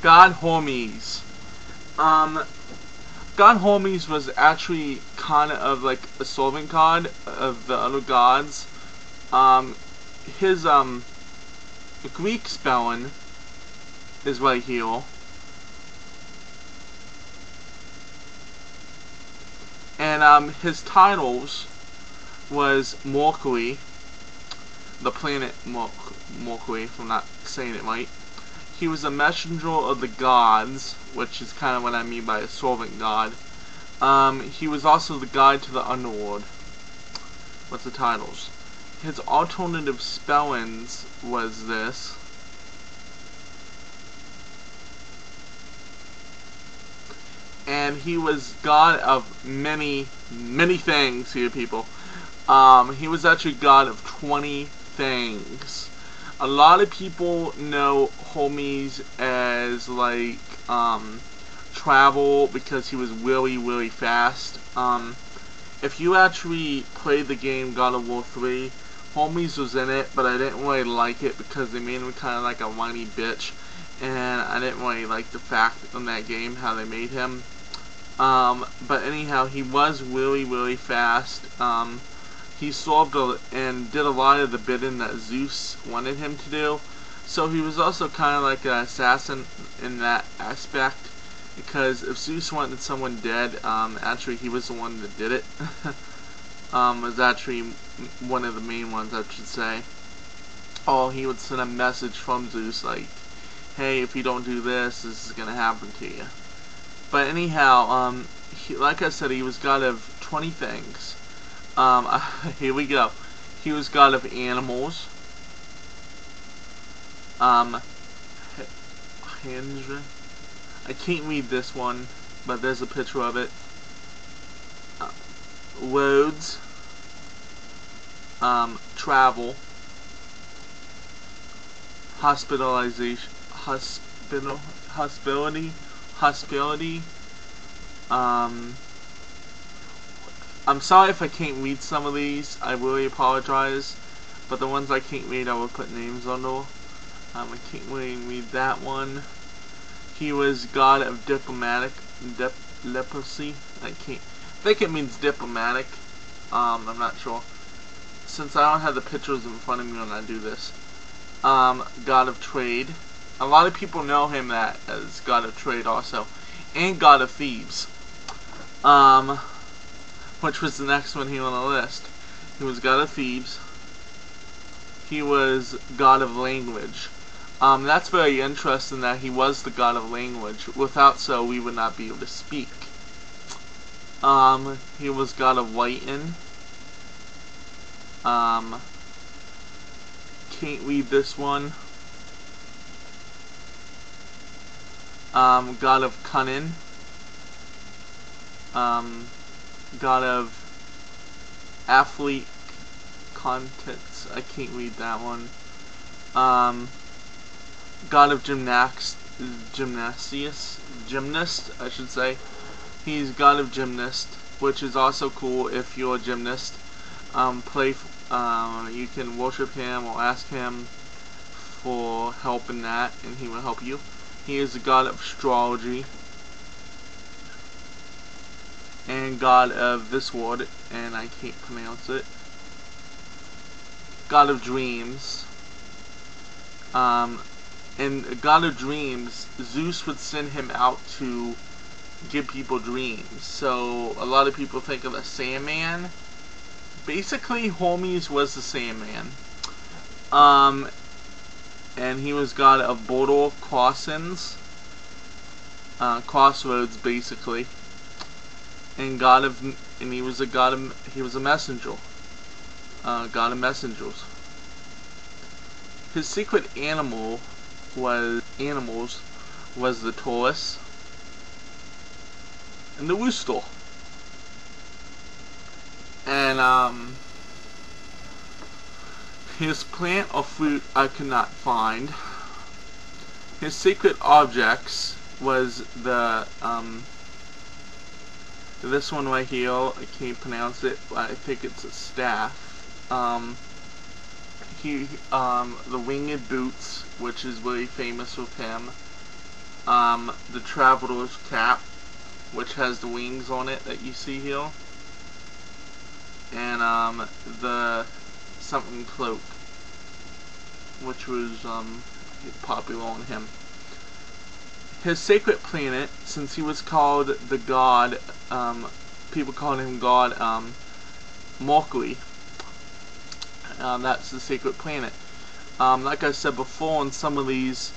God Hermes. God Hermes was actually kind of like a servant god of the other gods. His Greek spelling is right here. And his titles was Mercury, the planet Mercury, if I'm not saying it right. He was a messenger of the gods, which is kind of what I mean by a servant god. He was also the guide to the underworld. What's the titles? His alternative spellings was this. And he was god of many, many things here, people. He was actually god of 20 things. A lot of people know Hermes as like travel because he was really, really fast. If you actually played the game God of War 3, Hermes was in it, but I didn't really like it because they made him kind of like a whiny bitch, and I didn't really like the fact in that game how they made him. But anyhow, he was really, really fast. He solved and did a lot of the bidding that Zeus wanted him to do. So he was also kind of like an assassin in that aspect, because if Zeus wanted someone dead, actually he was the one that did it. Was actually one of the main ones, I should say. Oh, he would send a message from Zeus like, hey, if you don't do this, this is going to happen to you. But anyhow, like I said, he was god of 20 things. Here we go. He was god of animals. I can't read this one, but there's a picture of it. Roads. Travel. Hospitality. I'm sorry if I can't read some of these. I really apologize. But the ones I can't read, I will put names under. I can't really read that one. He was god of diplomacy. I think it means diplomatic. I'm not sure. Since I don't have the pictures in front of me when I do this. God of trade. A lot of people know him as god of trade also. And god of thieves. Which was the next one here on the list. He was god of thieves. He was god of language. That's very interesting that he was the god of language. Without so, we would not be able to speak. He was god of lighting. Can't read this one. God of cunning. God of athlete contents. I can't read that one. God of gymnast, I should say. He's god of gymnast, which is also cool if you're a gymnast. You can worship him or ask him for help in that, and he will help you. He is the god of astrology. And god of this word, and I can't pronounce it. God of dreams. And god of dreams, Zeus would send him out to give people dreams. So a lot of people think of the Sandman. Basically, Hermes was the Sandman. And he was god of border crossings, crossroads, basically. And he was a messenger, god of messengers. His secret animals was the tortoise and the rooster. And His plant or fruit I could not find. His secret objects was the this one right here. I can't pronounce it, but I think it's a staff. The winged boots, which is very famous with him. The traveler's cap, which has the wings on it that you see here. And the something cloak, which was popular on him. His sacred planet, since he was called the god, people called him God Mercury. That's the sacred planet. Like I said before, in some of these,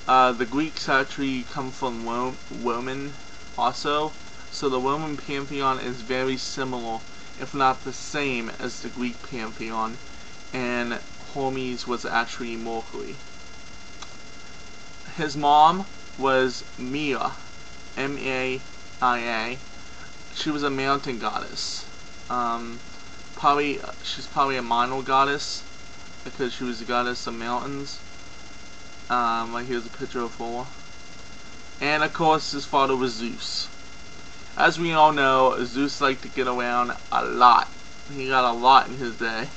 the Greeks actually come from Roman also. So the Roman pantheon is very similar, if not the same, as the Greek pantheon. And Hermes was actually Mercury. His mom was Maia, M-A-I-A. She was a mountain goddess. She's probably a minor goddess because she was the goddess of mountains. Like here's a picture of her. And of course, his father was Zeus. As we all know, Zeus liked to get around a lot. He got a lot in his day.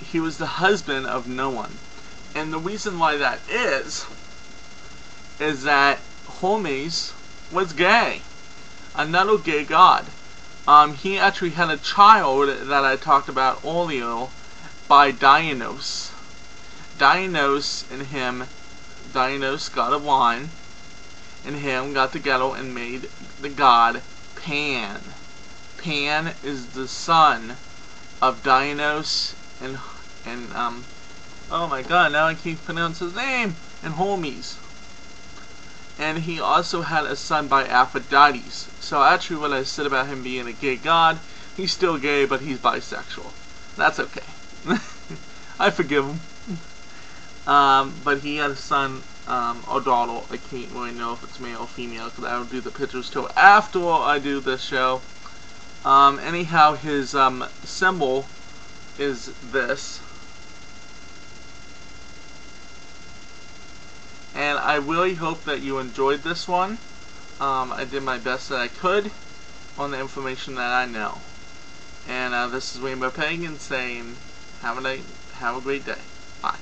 He was the husband of no one. And the reason why that is that Hermes was gay. Another gay god. He actually had a child that I talked about earlier by Dionysus. Dionysus and him, Dionysus, god of wine, and him got together and made the god Pan. Pan is the son of Dionysus and oh my god, now I can't pronounce his name, and Hermes. And he also had a son by Aphrodite. So actually what I said about him being a gay god, he's still gay, but he's bisexual. That's okay. I forgive him. But he had a son or daughter. I can't really know if it's male or female because I don't do the pictures till after I do this show. Anyhow, his symbol is this. And I really hope that you enjoyed this one. I did my best that I could on the information that I know. And this is Rainbow Pagan saying, have a great day. Bye.